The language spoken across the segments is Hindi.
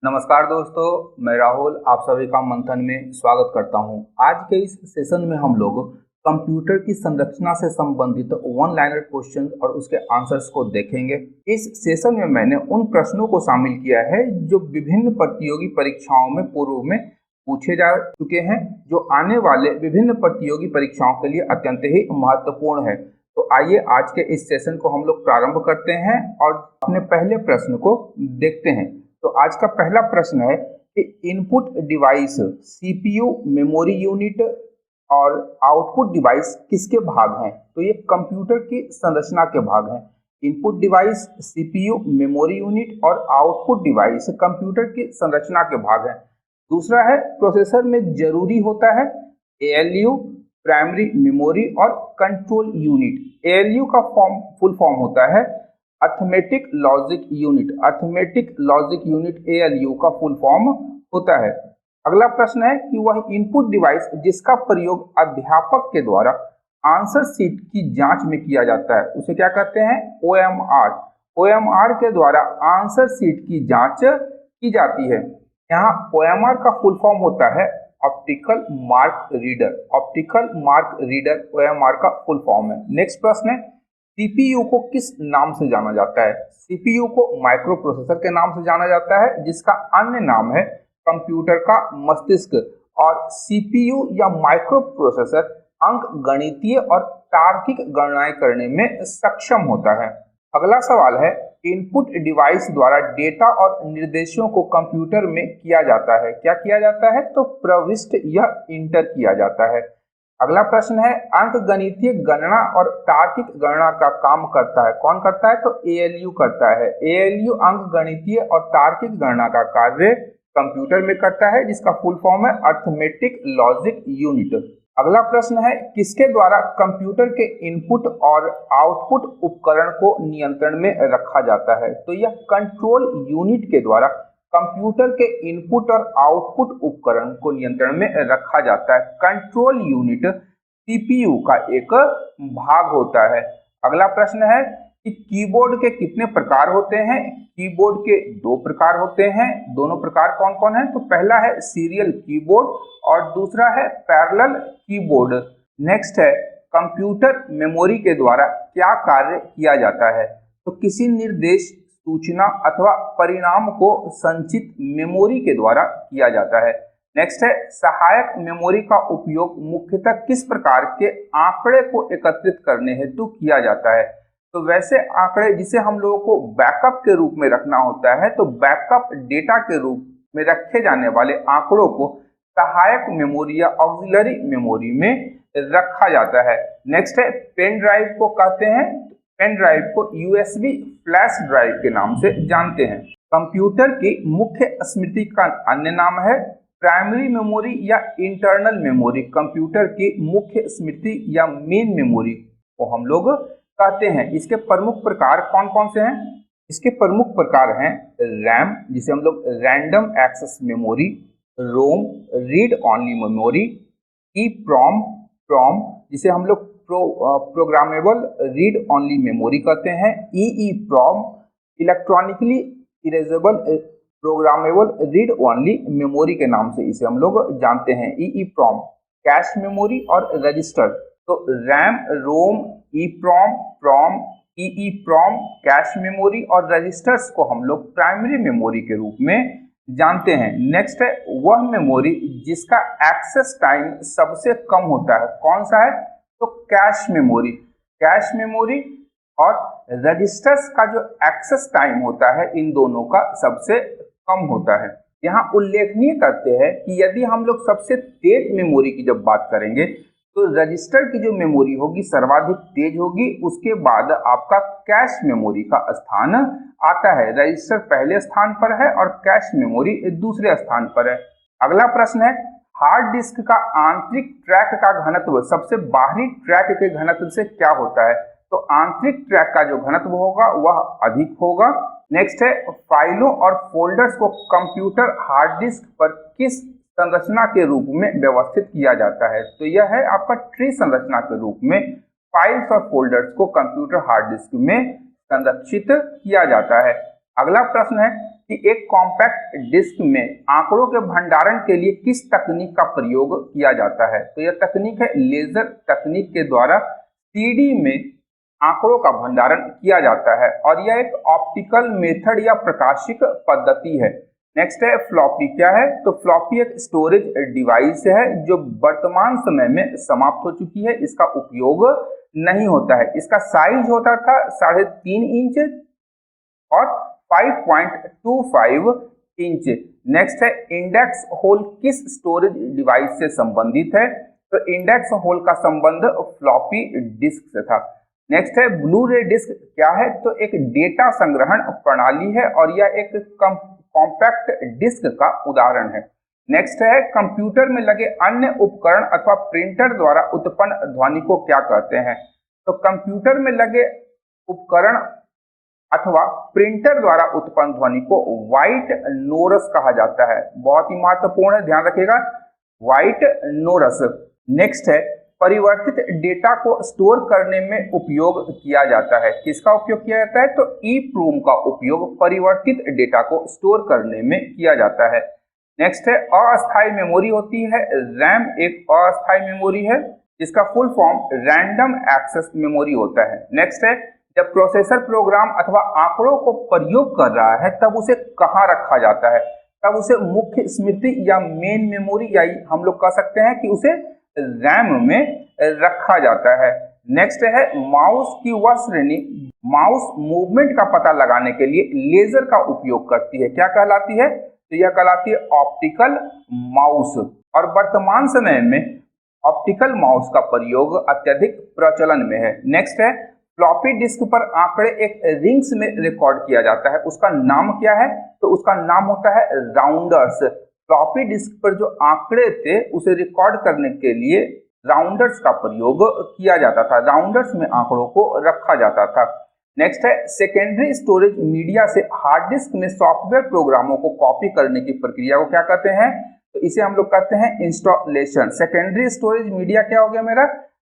नमस्कार दोस्तों, मैं राहुल आप सभी का मंथन में स्वागत करता हूं। आज के इस सेशन में हम लोग कंप्यूटर की संरचना से संबंधित वन लाइनर क्वेश्चन और उसके आंसर्स को देखेंगे। इस सेशन में मैंने उन प्रश्नों को शामिल किया है जो विभिन्न प्रतियोगी परीक्षाओं में पूर्व में पूछे जा चुके हैं, जो आने वाले विभिन्न प्रतियोगी परीक्षाओं के लिए अत्यंत ही महत्वपूर्ण है। तो आइए आज के इस सेशन को हम लोग प्रारंभ करते हैं और अपने पहले प्रश्न को देखते हैं। तो आज का पहला प्रश्न है कि input device CPU, memory unit और आउटपुट डिवाइस किसके भाग हैं? तो ये कंप्यूटर की संरचना के भाग हैं। Input device CPU, memory unit और आउटपुट डिवाइस कंप्यूटर की संरचना के भाग हैं। दूसरा है प्रोसेसर में जरूरी होता है एएलयू, प्राइमरी मेमोरी और कंट्रोल यूनिट। एएलयू का फुल फॉर्म होता है arithmetic logic unit. Arithmetic logic unit ALU का फुल फॉर्म होता है। अगला प्रश्न है कि वह इनपुट डिवाइस जिसका प्रयोग अध्यापक के द्वारा आंसर शीट की जांच में किया जाता है उसे क्या कहते हैं? ओएमआर। ओएमआर के द्वारा आंसर शीट की जांच की जाती है। यहाँ ओएमआर का फुल फॉर्म होता है optical mark reader. Optical mark reader OMR का फुल फॉर्म है। नेक्स्ट प्रश्न है सीपीयू को किस नाम से जाना जाता है? सीपीयू को माइक्रो प्रोसेसर के नाम से जाना जाता है, जिसका अन्य नाम है कंप्यूटर का मस्तिष्क। और सीपीयू या माइक्रो प्रोसेसर अंक गणितीय और तार्किक गणनाएं करने में सक्षम होता है। अगला सवाल है इनपुट डिवाइस द्वारा डेटा और निर्देशों को कंप्यूटर में किया जाता है। क्या किया जाता है? तो प्रविष्ट या इंटर किया जाता है। अगला प्रश्न है अंक गणितीय गणना और तार्किक गणना का काम करता है। कौन करता है? तो एएलयू करता है। एएलयू अंक गणितीय और तार्किक गणना का कार्य कंप्यूटर में करता है, जिसका फुल फॉर्म है अर्थमेटिक लॉजिक यूनिट। अगला प्रश्न है किसके द्वारा कंप्यूटर के इनपुट और आउटपुट उपकरण को नियंत्रण में रखा जाता है? तो यह कंट्रोल यूनिट के द्वारा कंप्यूटर के इनपुट और आउटपुट उपकरण को नियंत्रण में रखा जाता है। कंट्रोल यूनिट सीपीयू का एक भाग होता है। अगला प्रश्न है कि कीबोर्ड के कितने प्रकार होते हैं? कीबोर्ड के दो प्रकार होते हैं। दोनों प्रकार कौन कौन है? तो पहला है सीरियल कीबोर्ड और दूसरा है पैरेलल कीबोर्ड। नेक्स्ट है कंप्यूटर मेमोरी के द्वारा क्या कार्य किया जाता है? तो किसी निर्देश, सूचना अथवा परिणाम को संचित मेमोरी के द्वारा किया जाता है। नेक्स्ट है सहायक मेमोरी का उपयोग मुख्यतः किस प्रकार के आंकड़े को एकत्रित करने हेतु किया जाता है? तो वैसे आंकड़े जिसे हम लोगों को बैकअप के रूप में रखना होता है, तो बैकअप डेटा के रूप में रखे जाने वाले आंकड़ों को सहायक मेमोरी या ऑक्सिलरी मेमोरी में रखा जाता है। नेक्स्ट है पेन ड्राइव को कहते हैं। पेन ड्राइव को यूएसबी फ्लैश ड्राइव के नाम से जानते हैं। कंप्यूटर की मुख्य स्मृति का अन्य नाम है प्राइमरी मेमोरी या इंटरनल मेमोरी। कंप्यूटर की मुख्य स्मृति या मेन मेमोरी को हम लोग कहते हैं। इसके प्रमुख प्रकार कौन कौन से हैं? इसके प्रमुख प्रकार हैं रैम, जिसे हम लोग random access memory, ROM read only memory, EPROM PROM जिसे हम लोग प्रोग्रामेबल रीड ओनली मेमोरी कहते हैं, EEPROM electronically erasable programmable read only memory के नाम से इसे हम लोग जानते हैं, ईईप्रोम। कैश मेमोरी और रजिस्टर, तो RAM, ROM, EPROM, PROM, EEPROM, cache memory और रजिस्टर्स को हम लोग प्राइमरी मेमोरी के रूप में जानते हैं। नेक्स्ट है वह मेमोरी जिसका एक्सेस टाइम सबसे कम होता है। कौन सा है? तो कैश मेमोरी। कैश मेमोरी और रजिस्टर्स का जो एक्सेस टाइम होता है इन दोनों का सबसे कम होता है। यहाँ उल्लेखनीय करते हैं कि यदि हम लोग सबसे तेज मेमोरी की जब बात करेंगे तो रजिस्टर की जो मेमोरी होगी सर्वाधिक तेज होगी, उसके बाद आपका कैश मेमोरी का स्थान आता है। रजिस्टर पहले स्थान पर है और कैश मेमोरी दूसरे स्थान पर है। अगला प्रश्न है हार्ड डिस्क का आंतरिक ट्रैक का घनत्व सबसे बाहरी ट्रैक के घनत्व से क्या होता है? तो आंतरिक ट्रैक का जो घनत्व होगा वह अधिक होगा। नेक्स्ट है फाइलों और फोल्डर्स को कंप्यूटर हार्ड डिस्क पर किस संरचना के रूप में व्यवस्थित किया जाता है? तो यह है आपका ट्री संरचना के रूप में फाइल्स और फोल्डर्स को कंप्यूटर हार्ड डिस्क में संरक्षित किया जाता है। अगला प्रश्न है कि एक कॉम्पैक्ट डिस्क में आंकड़ों के भंडारण के लिए किस तकनीक का प्रयोग किया जाता है। तो यह तकनीक है लेजर तकनीक के द्वारा सीडी में आंकड़ों का भंडारण किया जाता है और यह एक ऑप्टिकल मेथड या प्रकाशिक पद्धति है। नेक्स्ट है फ्लॉपी। क्या है? तो फ्लॉपी एक स्टोरेज डिवाइस है जो वर्तमान समय में समाप्त हो चुकी है, इसका उपयोग नहीं होता है। इसका साइज होता था 3.5 इंच और 5.25 इंच। नेक्स्ट है इंडेक्स होल किस स्टोरेज डिवाइस से संबंधित है। तो इंडेक्स होल का संबंध फ्लॉपी डिस्क से था। नेक्स्ट है ब्लू रे डिस्क। क्या है? तो एक डेटा संग्रहण प्रणाली है और यह एक कॉम्पैक्ट डिस्क का उदाहरण है। नेक्स्ट है कंप्यूटर में लगे अन्य उपकरण अथवा प्रिंटर द्वारा उत्पन्न ध्वनि को क्या कहते हैं। तो कंप्यूटर में लगे उपकरण अथवा प्रिंटर द्वारा उत्पन्न ध्वनि को व्हाइट नोरस कहा जाता है। बहुत ही महत्वपूर्ण है, ध्यान रखिएगा, व्हाइट नोरस। नेक्स्ट है परिवर्तित डेटा को स्टोर करने में उपयोग किया जाता है। किसका उपयोग किया जाता है? तो ईप्रोम का उपयोग परिवर्तित डेटा को स्टोर करने में किया जाता है। नेक्स्ट है अस्थायी मेमोरी होती है। रैम एक अस्थायी मेमोरी है जिसका full form random access memory होता है। नेक्स्ट है जब प्रोसेसर प्रोग्राम अथवा आंकड़ों को प्रयोग कर रहा है तब उसे कहाँ रखा जाता है। तब उसे मुख्य स्मृति या मेन मेमोरी या हम लोग कह सकते हैं कि उसे रैम में रखा जाता है। नेक्स्ट है माउस की वह श्रेणी माउस मूवमेंट का पता लगाने के लिए लेजर का उपयोग करती है। क्या कहलाती है? तो यह कहलाती है ऑप्टिकल माउस। और वर्तमान समय में ऑप्टिकल माउस का प्रयोग अत्यधिक प्रचलन में है। नेक्स्ट है फ्लॉपी डिस्क पर आंकड़े एक रिंग्स में रिकॉर्ड किया जाता है, उसका नाम क्या है? तो उसका नाम होता है राउंडर्स। फ्लॉपी डिस्क पर जो आंकड़े थे उसे रिकॉर्ड करने के लिए राउंडर्स का प्रयोग किया जाता था। राउंडर्स में आंकड़ों को रखा जाता था। नेक्स्ट है सेकेंडरी स्टोरेज मीडिया से हार्ड डिस्क में सॉफ्टवेयर प्रोग्रामों को कॉपी करने की प्रक्रिया को क्या कहते हैं? तो इसे हम लोग कहते हैं इंस्टॉलेशन। सेकेंडरी स्टोरेज मीडिया क्या हो गया मेरा?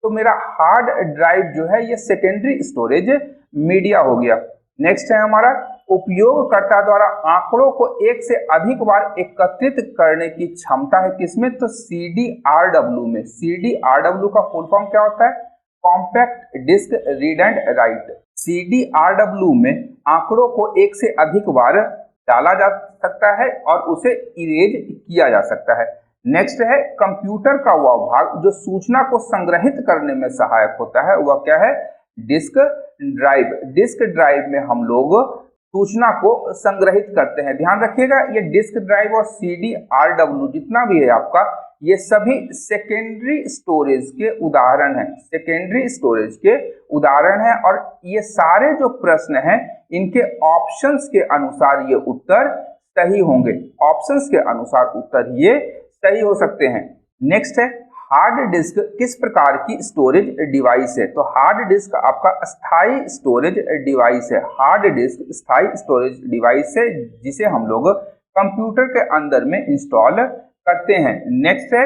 तो मेरा हार्ड ड्राइव जो है ये सेकेंडरी स्टोरेज मीडिया हो गया। नेक्स्ट है हमारा उपयोगकर्ता द्वारा आंकड़ों को एक से अधिक बार एकत्रित करने की क्षमता है। किसमें? तो CDRW में। CDRW का फुल फॉर्म क्या होता है? Compact disc read and write. CDRW में आंकड़ों को एक से अधिक बार डाला जा सकता है और उसे इरेज किया जा सकता है। नेक्स्ट है कंप्यूटर का वह भाग जो सूचना को संग्रहित करने में सहायक होता है, वह क्या है? Disk drive. डिस्क ड्राइव में हम लोग सूचना को संग्रहित करते हैं। ध्यान रखिएगा ये डिस्क ड्राइव और CDRW जितना भी है आपका, ये सभी सेकेंडरी स्टोरेज के उदाहरण हैं। सेकेंडरी स्टोरेज के उदाहरण हैं और ये सारे जो प्रश्न हैं इनके ऑप्शंस के अनुसार ये उत्तर सही होंगे। ऑप्शंस के अनुसार उत्तर ये सही हो सकते हैं। नेक्स्ट है हार्ड डिस्क किस प्रकार की स्टोरेज डिवाइस है। तो हार्ड डिस्क आपका स्थायी स्टोरेज डिवाइस है। हार्ड डिस्क स्थायी स्टोरेज डिवाइस है जिसे हम लोग कंप्यूटर के अंदर में इंस्टॉल करते हैं। नेक्स्ट है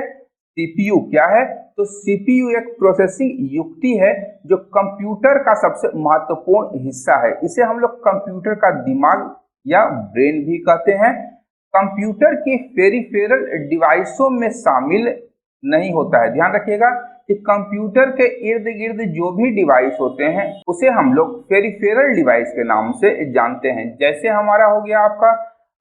CPU। क्या है? तो CPU एक प्रोसेसिंग युक्ति है जो कंप्यूटर का सबसे महत्वपूर्ण हिस्सा है। इसे हम लोग कंप्यूटर का दिमाग या ब्रेन भी कहते हैं। कंप्यूटर की पेरिफेरल डिवाइसों में शामिल नहीं होता है। ध्यान रखिएगा कि कंप्यूटर के इर्द गिर्द जो भी डिवाइस होते हैं उसे हम लोग पेरिफेरल डिवाइस के नाम से जानते हैं। जैसे हमारा हो गया आपका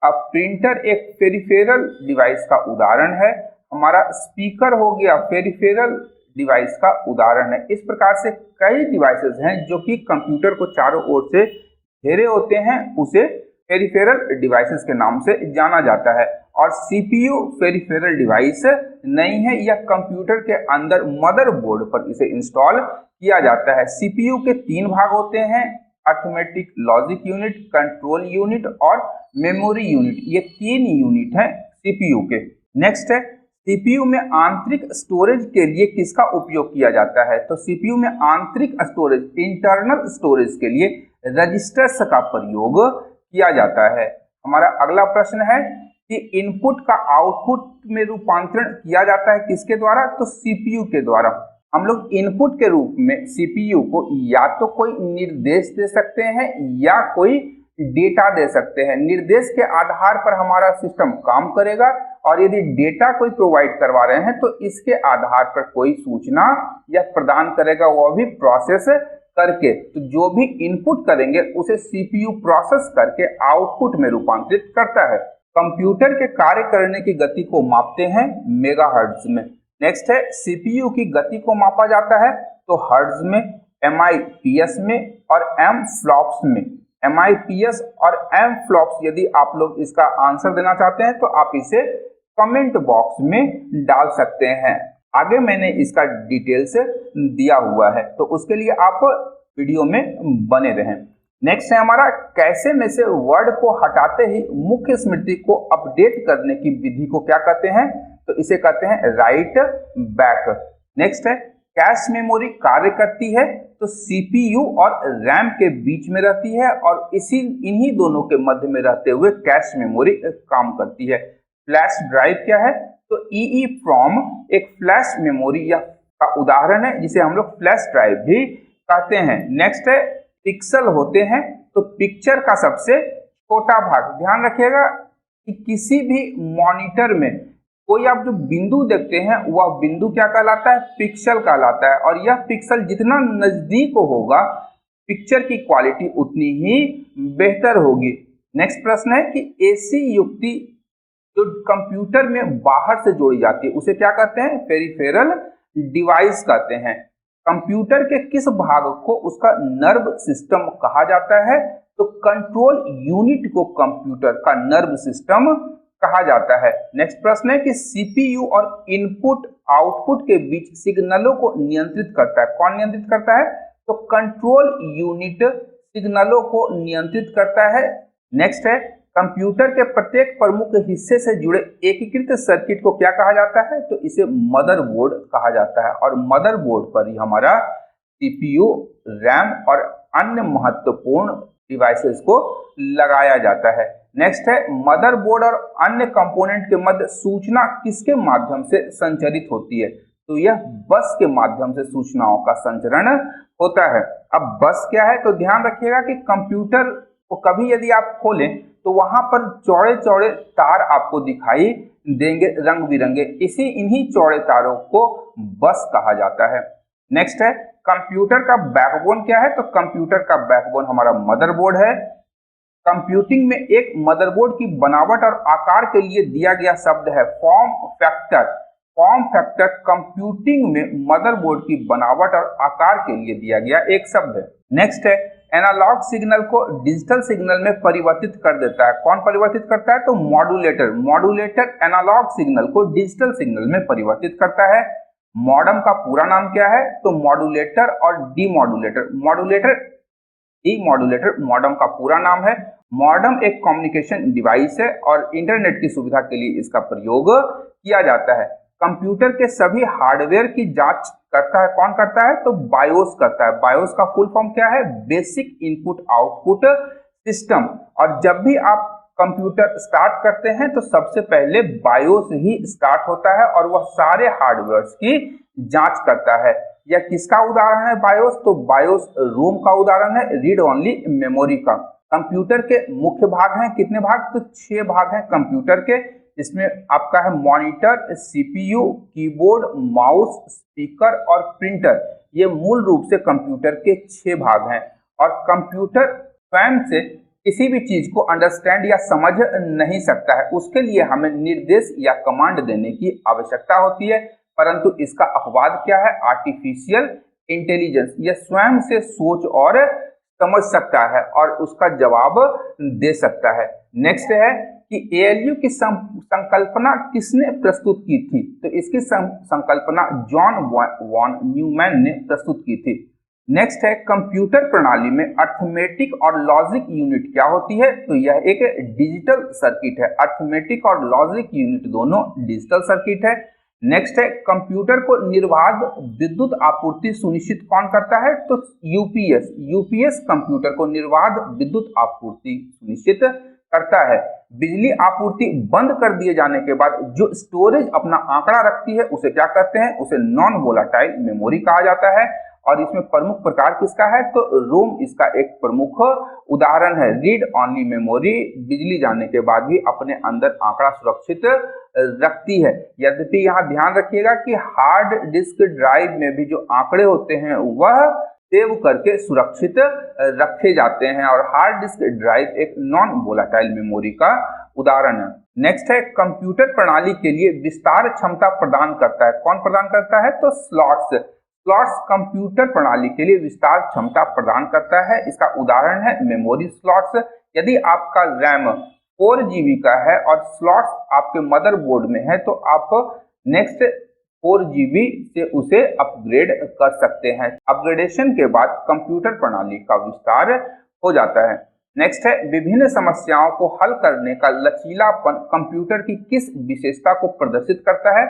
प्रिंटर एक पेरिफेरल डिवाइस का उदाहरण है, हमारा स्पीकर हो गया पेरिफेरल डिवाइस का उदाहरण है। इस प्रकार से कई डिवाइसेस हैं जो कि कंप्यूटर को चारों ओर से घेरे होते हैं, उसे पेरिफेरल डिवाइसेस के नाम से जाना जाता है। और CPU पेरिफेरल डिवाइस नहीं है, यह कंप्यूटर के अंदर मदरबोर्ड पर इसे इंस्टॉल किया जाता है। CPU के 3 भाग होते हैं, arithmetic logic unit, control unit और मेमोरी यूनिट। ये 3 यूनिट हैं CPU के। नेक्स्ट है CPU में आंतरिक स्टोरेज के लिए किसका उपयोग किया जाता है। तो CPU में आंतरिक स्टोरेज इंटरनल स्टोरेज के लिए रजिस्टर्स का प्रयोग किया जाता है। हमारा अगला प्रश्न है कि इनपुट का आउटपुट में रूपांतरण किया जाता है किसके द्वारा। तो CPU के द्वारा। हम लोग इनपुट के रूप में CPU को या तो कोई निर्देश दे सकते हैं या कोई डेटा दे सकते हैं। निर्देश के आधार पर हमारा सिस्टम काम करेगा और यदि डेटा कोई प्रोवाइड करवा रहे हैं तो इसके आधार पर कोई सूचना या प्रदान करेगा, वो भी प्रोसेस करके। तो जो भी इनपुट करेंगे उसे सीपीयू प्रोसेस करके आउटपुट में रूपांतरित करता है। कंप्यूटर के कार्य करने की गति को मापते हैं मेगाहर्ट्ज में। नेक्स्ट है सीपीयू की गति को मापा जाता है तो हर्ट्ज में, एमआईपीएस में और एम फ्लॉप्स में। एमआईपीएस और एम फ्लॉप्स यदि आप लोग इसका आंसर देना चाहते हैं तो आप इसे कमेंट बॉक्स में डाल सकते हैं। आगे मैंने इसका डिटेल्स दिया हुआ है तो उसके लिए आप वीडियो में बने रहें। नेक्स्ट है हमारा कैशे में से वर्ड को हटाते ही मुख्य स्मृति को अपडेट करने की विधि को क्या कहते हैं, तो इसे कहते हैं राइट बैक। नेक्स्ट है कैश मेमोरी कार्य करती है तो सीपीयू और रैम के बीच में रहती है और इन्हीं दोनों के मध्य में रहते हुए कैश मेमोरी काम करती है। फ्लैश ड्राइव क्या है, तो EEPROM एक फ्लैश मेमोरी या का उदाहरण है जिसे हम लोग फ्लैश ड्राइव भी कहते हैं। नेक्स्ट है पिक्सल होते हैं तो पिक्चर का सबसे छोटा भाग। ध्यान रखिएगा कि किसी भी मॉनिटर में कोई आप जो बिंदु देखते हैं वह बिंदु क्या कहलाता है, पिक्सल कहलाता है। और यह पिक्सल जितना नजदीक होगा पिक्चर की क्वालिटी उतनी ही बेहतर होगी। नेक्स्ट प्रश्न है कि ऐसी युक्ति जो कंप्यूटर में बाहर से जोड़ी जाती है उसे क्या कहते हैं, पेरिफेरल डिवाइस कहते हैं। कंप्यूटर के किस भाग को उसका नर्व सिस्टम कहा जाता है, तो कंट्रोल यूनिट को कंप्यूटर का नर्व सिस्टम कहा जाता है। नेक्स्ट प्रश्न है कि सीपीयू और इनपुट आउटपुट के बीच सिग्नलों को नियंत्रित करता है। कौन नियंत्रित करता है, तो कंट्रोल यूनिट सिग्नलों को नियंत्रित करता है। नेक्स्ट है कंप्यूटर के प्रत्येक प्रमुख हिस्से से जुड़े एकीकृत सर्किट को क्या कहा जाता है, तो इसे मदरबोर्ड कहा जाता है। और मदरबोर्ड पर ही हमारा सीपीयू, रैम और अन्य महत्वपूर्ण डिवाइसेस को लगाया जाता है। नेक्स्ट है मदरबोर्ड और अन्य कंपोनेंट के मध्य सूचना किसके माध्यम से संचरित होती है, तो यह बस के माध्यम से सूचनाओं का संचरण होता है। अब बस क्या है, तो ध्यान रखिएगा कि कंप्यूटर को कभी यदि आप खोलें तो वहां पर चौड़े चौड़े तार आपको दिखाई देंगे रंग बिरंगे, इन्हीं चौड़े तारों को बस कहा जाता है। नेक्स्ट है कंप्यूटर का बैकबोन क्या है, तो कंप्यूटर का बैकबोन हमारा मदरबोर्ड है। कंप्यूटिंग में एक मदरबोर्ड की बनावट और आकार के लिए दिया गया शब्द है form factor. Form factor computing में मदरबोर्ड की बनावट और आकार के लिए दिया गया एक शब्द है। नेक्स्ट है एनालॉग सिग्नल को डिजिटल सिग्नल में परिवर्तित कर देता है। कौन परिवर्तित करता है, तो मॉड्यूलेटर। मॉड्यूलेटर एनालॉग सिग्नल को डिजिटल सिग्नल में परिवर्तित करता है। मॉडम का पूरा नाम क्या है, तो मॉड्यूलेटर और डीमॉड्यूलेटर। डीमॉड्यूलेटर मॉडम का पूरा नाम है। मॉडम एक कम्युनिकेशन डिवाइस है और इंटरनेट की सुविधा के लिए इसका प्रयोग किया जाता है। कंप्यूटर के सभी हार्डवेयर की जांच करता है, कौन करता है, तो बायोस करता है। बायोस का फुल फॉर्म क्या है, बेसिक इनपुट आउटपुट सिस्टम। और जब भी आप कंप्यूटर स्टार्ट करते हैं तो सबसे पहले बायोस ही स्टार्ट होता है और वह सारे हार्डवेयर की जांच करता है। यह किसका उदाहरण है बायोस, तो बायोस रोम का उदाहरण है, रीड ओनली मेमोरी का। कंप्यूटर के मुख्य भाग हैं, कितने भाग, तो 6 भाग हैं कंप्यूटर के। इसमें आपका है monitor, CPU, keyboard, mouse, speaker और प्रिंटर। ये मूल रूप से कंप्यूटर के 6 भाग हैं। और कंप्यूटर स्वयं से किसी भी चीज को अंडरस्टैंड या समझ नहीं सकता है, उसके लिए हमें निर्देश या कमांड देने की आवश्यकता होती है। परंतु इसका अपवाद क्या है, आर्टिफिशियल इंटेलिजेंस। यह स्वयं से सोच और समझ सकता है और उसका जवाब दे सकता है। नेक्स्ट है कि एएलयू की संकल्पना किसने प्रस्तुत की थी, तो इसकी संकल्पना जॉन वॉन न्यूमैन ने प्रस्तुत की थी। नेक्स्ट है कंप्यूटर प्रणाली में अर्थमेटिक और लॉजिक यूनिट क्या होती है, तो यह एक डिजिटल सर्किट है। अर्थमेटिक और लॉजिक यूनिट दोनों डिजिटल सर्किट है। नेक्स्ट है कंप्यूटर को निर्बाध विद्युत आपूर्ति सुनिश्चित कौन करता है, तो यूपीएस। यूपीएस कंप्यूटर को निर्बाध विद्युत आपूर्ति सुनिश्चित करता है। बिजली आपूर्ति बंद कर दिए जाने के बाद जो स्टोरेज अपना आंकड़ा रखती है उसे क्या कहते हैं, उसे नॉन वोलाटाइल मेमोरी कहा जाता है। और इसमें प्रमुख प्रकार किसका है, तो रोम इसका एक प्रमुख उदाहरण है। रीड ओनली मेमोरी बिजली जाने के बाद भी अपने अंदर आंकड़ा सुरक्षित रखती है। यद्यपि यहाँ ध्यान रखिएगा कि हार्ड डिस्क ड्राइव में भी जो आंकड़े होते हैं वह सेव करके सुरक्षित रखे जाते हैं और हार्ड डिस्क ड्राइव एक नॉन वोलाटाइल मेमोरी का उदाहरण है। नेक्स्ट है कंप्यूटर प्रणाली के लिए विस्तार क्षमता प्रदान करता है। कौन प्रदान करता है, तो स्लॉट्स। स्लॉट्स कंप्यूटर प्रणाली के लिए विस्तार क्षमता प्रदान करता है। इसका उदाहरण है मेमोरी स्लॉट्स। यदि आपका रैम 4 GB का है और स्लॉट्स आपके मदरबोर्ड में है तो आप नेक्स्ट 4 GB से उसे अपग्रेड कर सकते हैं। अपग्रेडेशन के बाद कंप्यूटर प्रणाली का विस्तार हो जाता है। नेक्स्ट है विभिन्न समस्याओं को हल करने का लचीलापन कंप्यूटर की किस विशेषता को प्रदर्शित करता है,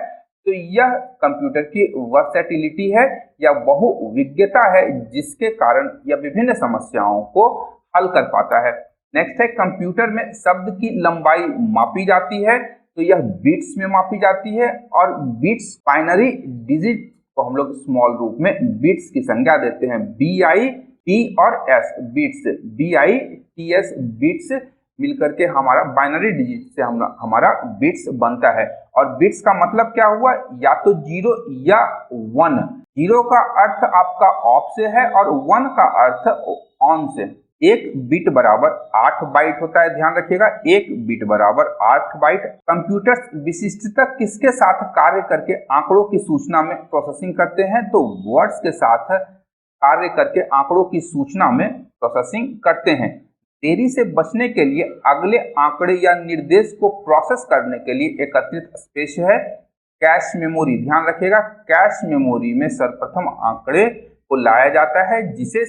तो यह कंप्यूटर की वर्सेटिलिटी है या बहुविज्ञता है जिसके कारण यह विभिन्न समस्याओं को हल कर पाता है। नेक्स्ट है कंप्यूटर में शब्द की लंबाई मापी जाती है, तो यह बीट्स में मापी जाती है और बीट्स बाइनरी डिजिट को हम लोग स्मॉल रूप में बीट्स की संज्ञा देते हैं। BIT और S बीट्स, BITS बीट्स मिलकर के हमारा बाइनरी डिजिट से हमारा बिट्स बनता है। और बिट्स का मतलब क्या हुआ, या तो 0 या 1। 0 का अर्थ आपका ऑफ से है और 1 का अर्थ ऑन से। एक बिट बराबर 8 बाइट होता है, ध्यान रखिएगा, एक बिट बराबर 8 बाइट। कंप्यूटर विशिष्टता किसके साथ कार्य करके आंकड़ों की सूचना में प्रोसेसिंग करते हैं, तो वर्ड्स के साथ कार्य करके आंकड़ों की सूचना में प्रोसेसिंग करते हैं। देरी से बचने के लिए अगले आंकड़े या निर्देश को प्रोसेस करने के लिए एकत्रित स्पेस है कैश मेमोरी। ध्यान रखिएगा, कैश मेमोरी में सर्वप्रथम आंकड़े को लाया जाता है जिसे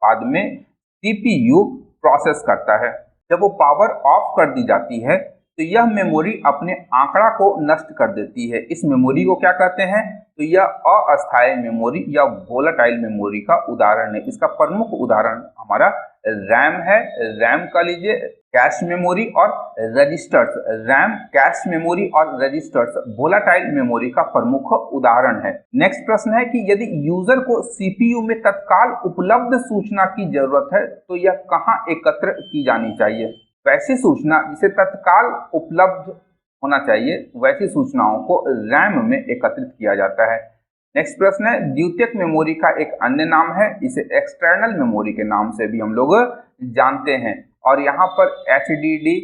बाद में CPU प्रोसेस करता है। जब वो पावर ऑफ कर दी जाती है तो यह मेमोरी अपने आंकड़ा को नष्ट कर देती है। इस मेमोरी को क्या कहते हैं, तो यह अस्थायी मेमोरी या वोलेटाइल मेमोरी का उदाहरण है। इसका प्रमुख उदाहरण हमारा रैम है। रैम का लीजिए, कैश मेमोरी और रजिस्टर्स। रैम, कैश मेमोरी और रजिस्टर्स वोलेटाइल मेमोरी का प्रमुख उदाहरण है। नेक्स्ट प्रश्न है कि यदि यूजर को CPU में तत्काल उपलब्ध सूचना की जरूरत है तो यह कहाँ एकत्र की जानी चाहिए। वैसी सूचना जिसे तत्काल उपलब्ध होना चाहिए वैसी सूचनाओं को रैम में एकत्रित किया जाता है। नेक्स्ट प्रश्न है द्वितीयक मेमोरी का एक अन्य नाम है, इसे एक्सटर्नल मेमोरी के नाम से भी हम लोग जानते हैं। और यहाँ पर HDD,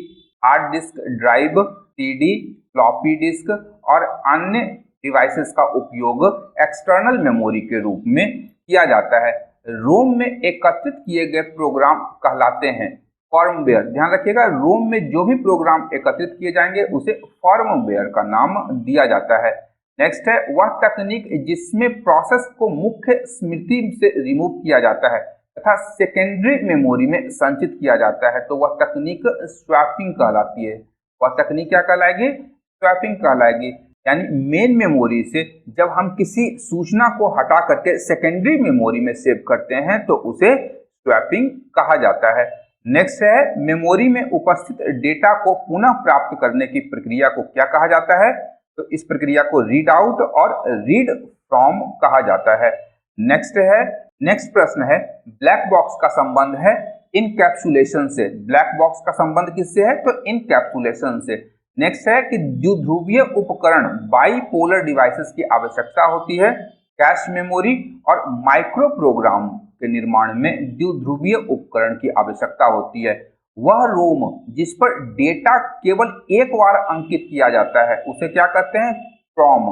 hard disk drive, CD, floppy disk और अन्य डिवाइसेस का उपयोग एक्सटर्नल मेमोरी के रूप में किया जाता है। रोम में एकत्रित किए गए प्रोग्राम कहलाते हैं फर्मवेयर। ध्यान रखिएगा, रोम में जो भी प्रोग्राम एकत्रित किए जाएंगे उसे फर्मवेयर का नाम दिया जाता है। नेक्स्ट है वह तकनीक जिसमें प्रोसेस को मुख्य स्मृति से रिमूव किया जाता है तथा सेकेंडरी मेमोरी में संचित किया जाता है, तो वह तकनीक स्वैपिंग कहलाती है। वह तकनीक क्या कहलाएगी, स्वैपिंग कहलाएगी। यानी मेन मेमोरी से जब हम किसी सूचना को हटा करके सेकेंडरी मेमोरी में सेव करते हैं तो उसे स्वैपिंग कहा जाता है। नेक्स्ट है मेमोरी में उपस्थित डेटा को पुनः प्राप्त करने की प्रक्रिया को क्या कहा जाता है, तो इस प्रक्रिया को रीड आउट और रीड फ्रॉम कहा जाता है। नेक्स्ट प्रश्न है ब्लैक बॉक्स का संबंध है इनकैप्सुलेशन से। ब्लैक बॉक्स का संबंध किससे है, तो इनकैप्सुलेशन से। नेक्स्ट है कि द्विध्रुवीय उपकरण बाइपोलर डिवाइसेस की आवश्यकता होती है। कैश मेमोरी और माइक्रो प्रोग्राम के निर्माण में द्विध्रुवीय उपकरण की आवश्यकता होती है। वह रोम जिस पर डेटा केवल एक बार अंकित किया जाता है उसे क्या कहते हैं, PROM,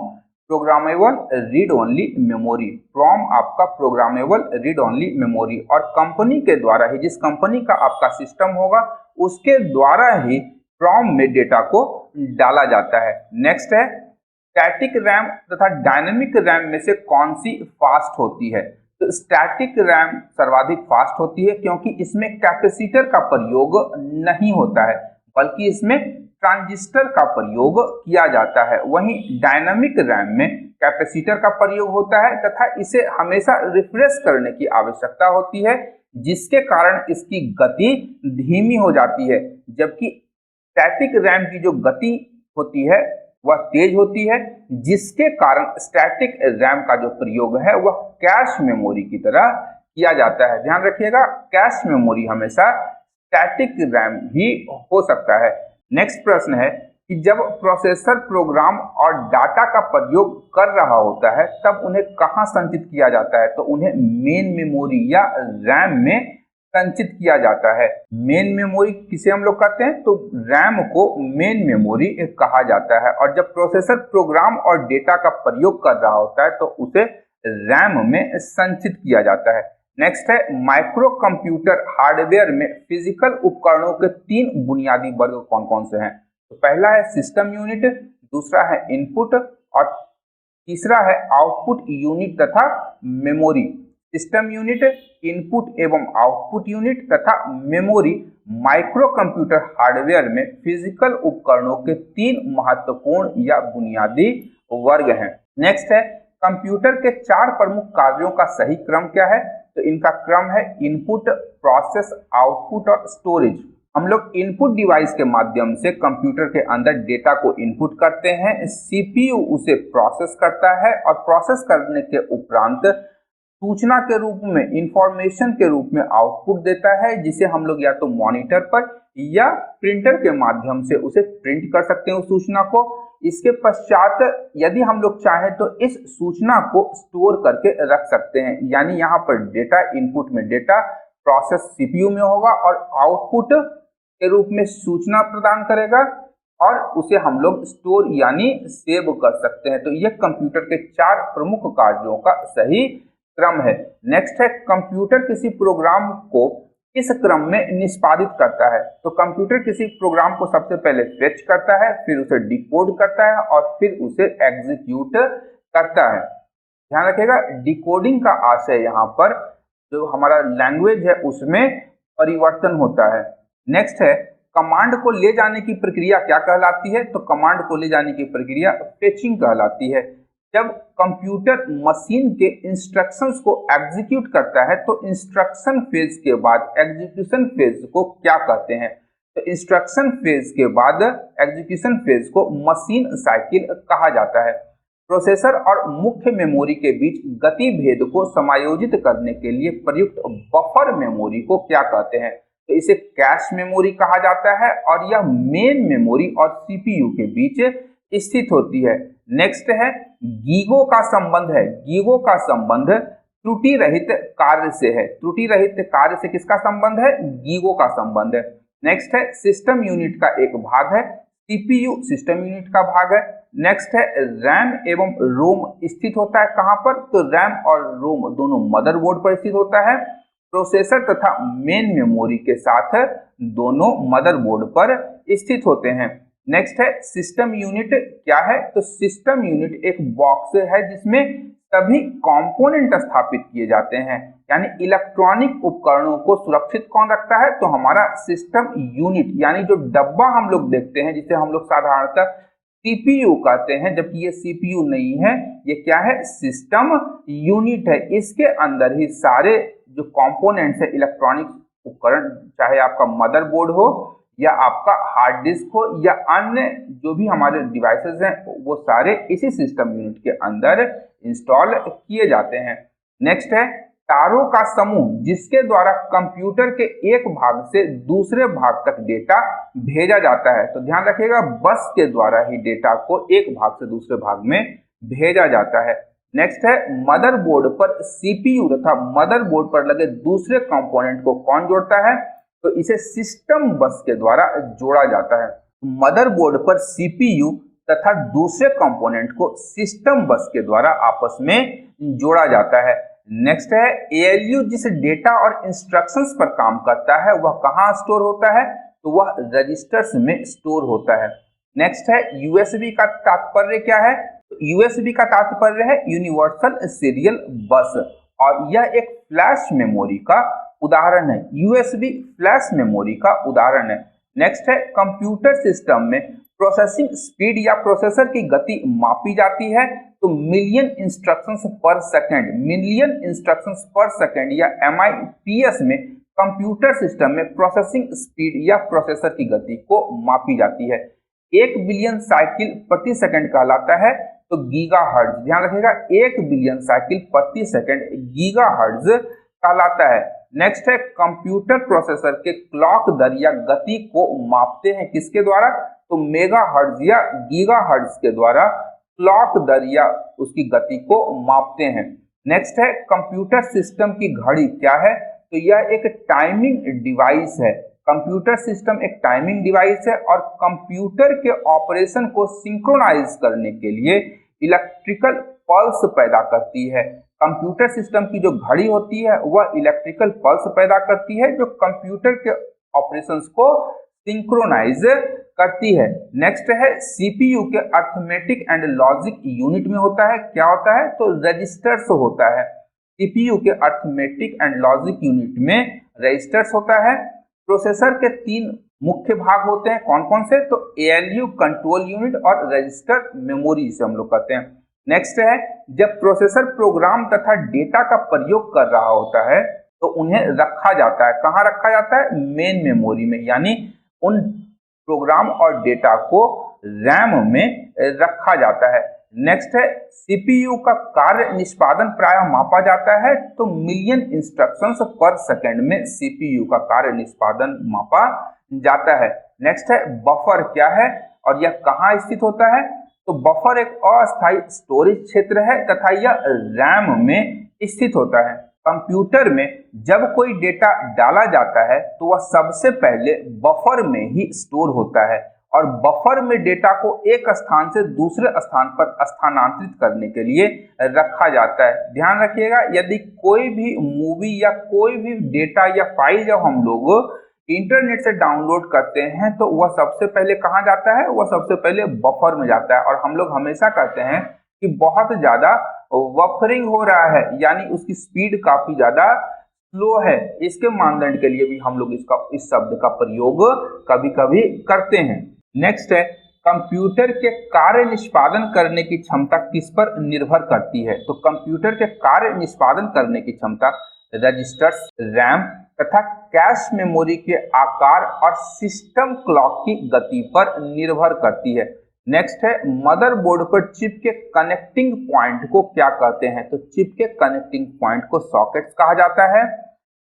programmable read only memory. PROM आपका प्रोग्रामेबल रीड ओनली मेमोरी और कंपनी के द्वारा ही, जिस कंपनी का आपका सिस्टम होगा उसके द्वारा ही प्रॉम में डेटा को डाला जाता है। नेक्स्ट है स्टैटिक रैम तथा डायनेमिक रैम में से कौन सी फास्ट होती है, तो स्टैटिक रैम सर्वाधिक फास्ट होती है क्योंकि इसमें कैपेसिटर का प्रयोग नहीं होता है बल्कि इसमें ट्रांजिस्टर का प्रयोग किया जाता है। वहीं डायनामिक रैम में कैपेसिटर का प्रयोग होता है तथा इसे हमेशा रिफ्रेश करने की आवश्यकता होती है जिसके कारण इसकी गति धीमी हो जाती है, जबकि स्टैटिक रैम की जो गति होती है वह तेज होती है, जिसके कारण स्टैटिक रैम का जो प्रयोग है वह कैश मेमोरी की तरह किया जाता है। ध्यान रखिएगा, कैश मेमोरी हमेशा स्टैटिक रैम ही हो सकता है। नेक्स्ट प्रश्न है कि जब प्रोसेसर प्रोग्राम और डाटा का प्रयोग कर रहा होता है तब उन्हें कहाँ संचित किया जाता है? तो उन्हें मेन मेमोरी या रैम में संचित किया जाता है। मेन मेमोरी किसे हम लोग कहते हैं? तो रैम को मेन मेमोरी कहा जाता है। और जब प्रोसेसर प्रोग्राम और डेटा का प्रयोग कर रहा होता है तो उसे रैम में संचित किया जाता है। नेक्स्ट है, माइक्रो कंप्यूटर हार्डवेयर में फिजिकल उपकरणों के 3 बुनियादी वर्ग कौन कौन से हैं? तो पहला है सिस्टम यूनिट, दूसरा है इनपुट और तीसरा है आउटपुट यूनिट तथा मेमोरी। सिस्टम यूनिट, इनपुट एवं आउटपुट यूनिट तथा मेमोरी माइक्रो कंप्यूटर हार्डवेयर में फिजिकल उपकरणों के 3 महत्वपूर्ण या बुनियादी वर्ग हैं। नेक्स्ट है, कंप्यूटर के 4 प्रमुख कार्यों का सही क्रम क्या है? तो इनका क्रम है इनपुट, प्रोसेस, आउटपुट और स्टोरेज। हम लोग इनपुट डिवाइस के माध्यम से कंप्यूटर के अंदर डेटा को इनपुट करते हैं, सीपीयू उसे प्रोसेस करता है और प्रोसेस करने के उपरांत सूचना के रूप में, इंफॉर्मेशन के रूप में आउटपुट देता है, जिसे हम लोग या तो मॉनिटर पर या प्रिंटर के माध्यम से उसे प्रिंट कर सकते हैं उस सूचना को। इसके पश्चात यदि हम लोग चाहें तो इस सूचना को स्टोर करके रख सकते हैं। यानी यहाँ पर डेटा, इनपुट में डेटा, प्रोसेस सीपीयू में होगा और आउटपुट के रूप में सूचना प्रदान करेगा और उसे हम लोग स्टोर यानी सेव कर सकते हैं। तो ये कंप्यूटर के 4 प्रमुख कार्यों का सही क्रम है। नेक्स्ट है, कंप्यूटर किसी प्रोग्राम को किस क्रम में निष्पादित करता है? तो कंप्यूटर किसी प्रोग्राम को सबसे पहले फेच करता है, फिर उसे डिकोड करता है और फिर उसे एग्जीक्यूट करता है। ध्यान रखिएगा, डिकोडिंग का आशय यहाँ पर जो हमारा लैंग्वेज है उसमें परिवर्तन होता है। नेक्स्ट है, कमांड को ले जाने की प्रक्रिया क्या कहलाती है? तो कमांड को ले जाने की प्रक्रिया फेचिंग कहलाती है। जब कंप्यूटर मशीन के इंस्ट्रक्शंस को एग्जीक्यूट करता है तो इंस्ट्रक्शन फेज के बाद एग्जीक्यूशन फेज को क्या कहते हैं? तो इंस्ट्रक्शन फेज के बाद एग्जीक्यूशन फेज को मशीन साइकिल कहा जाता है। प्रोसेसर और मुख्य मेमोरी के बीच गति भेद को समायोजित करने के लिए प्रयुक्त बफर मेमोरी को क्या कहते हैं? तो इसे कैश मेमोरी कहा जाता है और यह मेन मेमोरी और सीपीयू के बीच स्थित होती है। नेक्स्ट है, गीगो का संबंध है। गीगो का संबंध त्रुटि रहित कार्य से है। त्रुटि रहित कार्य से किसका संबंध है? गीगो का संबंध है। नेक्स्ट है, सिस्टम यूनिट का एक भाग है, सीपीयू सिस्टम यूनिट का भाग है। नेक्स्ट है, रैम एवं रोम स्थित होता है कहां पर? तो रैम और रोम दोनों मदरबोर्ड पर स्थित होता है। प्रोसेसर तथा मेन मेमोरी के साथ दोनों मदरबोर्ड पर स्थित होते हैं। नेक्स्ट है, सिस्टम यूनिट क्या है? तो सिस्टम यूनिट एक बॉक्स है जिसमें सभी कंपोनेंट स्थापित किए जाते हैं। यानी इलेक्ट्रॉनिक उपकरणों को सुरक्षित कौन रखता है? तो हमारा सिस्टम यूनिट, यानी जो डब्बा हम लोग देखते हैं जिसे हम लोग साधारणतः सीपीयू कहते हैं, जबकि ये सीपीयू नहीं है, ये क्या है? सिस्टम यूनिट है। इसके अंदर ही सारे जो कंपोनेंट्स है इलेक्ट्रॉनिक उपकरण, चाहे आपका मदरबोर्ड हो या आपका हार्ड डिस्क हो या अन्य जो भी हमारे डिवाइसेस हैं, वो सारे इसी सिस्टम यूनिट के अंदर इंस्टॉल किए जाते हैं। नेक्स्ट है, तारों का समूह जिसके द्वारा कंप्यूटर के एक भाग से दूसरे भाग तक डेटा भेजा जाता है। तो ध्यान रखिएगा, बस के द्वारा ही डेटा को एक भाग से दूसरे भाग में भेजा जाता है। नेक्स्ट है, मदरबोर्ड पर सीपीयू तथा मदरबोर्ड पर लगे दूसरे कंपोनेंट को कौन जोड़ता है? तो इसे सिस्टम बस के द्वारा जोड़ा जाता है। मदरबोर्ड पर सीपीयू तथा दूसरे कंपोनेंट को सिस्टम बस के द्वारा आपस में जोड़ा जाता है। नेक्स्ट है, एएलयू जिस डेटा और इंस्ट्रक्शंस पर काम करता है वह कहाँ स्टोर होता है? तो वह रजिस्टर्स में स्टोर होता है। नेक्स्ट है, यूएसबी का तात्पर्य क्या है? यूएसबी का तात्पर्य है यूनिवर्सल सीरियल बस और यह एक फ्लैश मेमोरी का उदाहरण है। यूएसबी फ्लैश मेमोरी का उदाहरण है। नेक्स्ट है, कंप्यूटर सिस्टम में प्रोसेसिंग स्पीड या प्रोसेसर की गति मापी जाती है। तो मिलियन इंस्ट्रक्शंस पर सेकंड, मिलियन इंस्ट्रक्शंस पर सेकंड या MIPS में कंप्यूटर सिस्टम में प्रोसेसिंग स्पीड या प्रोसेसर की गति को मापी जाती है। 1 बिलियन साइकिल प्रति सेकंड कहलाता है तो गीगाहर्ट्ज, ध्यान रखिएगा 1 बिलियन साइकिल प्रति सेकंड गीगाहर्ट्ज कहलाता है। नेक्स्ट है कंप्यूटर प्रोसेसर के क्लॉक दर या गति को मापते हैं किसके द्वारा, तो मेगाहर्ट्ज या गीगाहर्ट्ज के द्वारा क्लॉक दर या उसकी गति को मापते हैं। नेक्स्ट है कंप्यूटर सिस्टम की घड़ी क्या है, तो यह एक टाइमिंग डिवाइस है। कंप्यूटर सिस्टम एक टाइमिंग डिवाइस है और कंप्यूटर के ऑपरेशन को सिंक्रोनाइज करने के लिए इलेक्ट्रिकल पल्स पैदा करती है। कंप्यूटर सिस्टम की जो घड़ी होती है वह इलेक्ट्रिकल पल्स पैदा करती है जो कंप्यूटर के ऑपरेशंस को सिंक्रोनाइज करती है। नेक्स्ट है सीपीयू के अर्थमेटिक एंड लॉजिक यूनिट में होता है, क्या होता है, तो रजिस्टर्स होता है। सीपीयू के अर्थमेटिक एंड लॉजिक यूनिट में रजिस्टर्स होता है। प्रोसेसर के 3 मुख्य भाग होते हैं, कौन कौन से, तो एएलयू कंट्रोल यूनिट और रजिस्टर मेमोरी से हम लोग कहते हैं। नेक्स्ट है जब प्रोसेसर प्रोग्राम तथा डेटा का प्रयोग कर रहा होता है तो उन्हें रखा जाता है, कहाँ रखा जाता है, मेन मेमोरी में, यानी उन प्रोग्राम और डेटा को रैम में रखा जाता है। नेक्स्ट है सीपीयू का कार्य निष्पादन प्रायः मापा जाता है तो मिलियन इंस्ट्रक्शंस पर सेकंड में सीपीयू का कार्य निष्पादन मापा जाता है। नेक्स्ट है बफर क्या है और यह कहाँ स्थित होता है, तो बफर एक अस्थायी स्टोरेज क्षेत्र है तथा यह रैम में स्थित होता है। कंप्यूटर में जब कोई डेटा डाला जाता है तो वह सबसे पहले बफर में ही स्टोर होता है और बफर में डेटा को एक स्थान से दूसरे स्थान पर स्थानांतरित करने के लिए रखा जाता है। ध्यान रखिएगा यदि कोई भी मूवी या कोई भी डेटा या फाइल जब हम लोग इंटरनेट से डाउनलोड करते हैं तो वह सबसे पहले कहाँ जाता है, वह सबसे पहले बफर में जाता है। और हम लोग हमेशा कहते हैं कि बहुत ज्यादा बफरिंग हो रहा है, यानी उसकी स्पीड काफी ज्यादा स्लो है। इसके मानदंड के लिए भी हम लोग इस शब्द का प्रयोग कभी कभी करते हैं। नेक्स्ट है कंप्यूटर के कार्य निष्पादन करने की क्षमता किस पर निर्भर करती है, तो कंप्यूटर के कार्य निष्पादन करने की क्षमता रजिस्टर्स, रैम तथा कैश मेमोरी के आकार और सिस्टम क्लॉक की गति पर निर्भर करती है। नेक्स्ट है मदरबोर्ड पर चिप के कनेक्टिंग पॉइंट को क्या कहते हैं, तो चिप के कनेक्टिंग पॉइंट को सॉकेट्स कहा जाता है।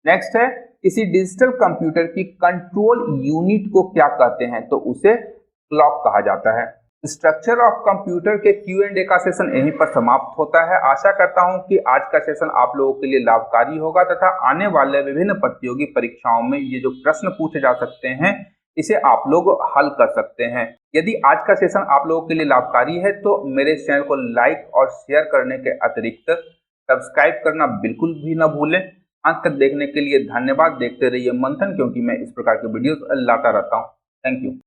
नेक्स्ट है किसी डिजिटल कंप्यूटर की कंट्रोल यूनिट को क्या कहते हैं, तो उसे क्लॉक कहा जाता है। स्ट्रक्चर ऑफ कंप्यूटर के Q&A का सेशन यहीं पर समाप्त होता है। आशा करता हूं कि आज का सेशन आप लोगों के लिए लाभकारी होगा तथा आने वाले विभिन्न प्रतियोगी परीक्षाओं में ये जो प्रश्न पूछे जा सकते हैं इसे आप लोग हल कर सकते हैं। यदि आज का सेशन आप लोगों के लिए लाभकारी है तो मेरे चैनल को लाइक और शेयर करने के अतिरिक्त सब्सक्राइब करना बिल्कुल भी न भूलें। अंत तक देखने के लिए धन्यवाद। देखते रहिए मंथन, क्योंकि मैं इस प्रकार के वीडियोस लाता रहता हूँ। Thank you.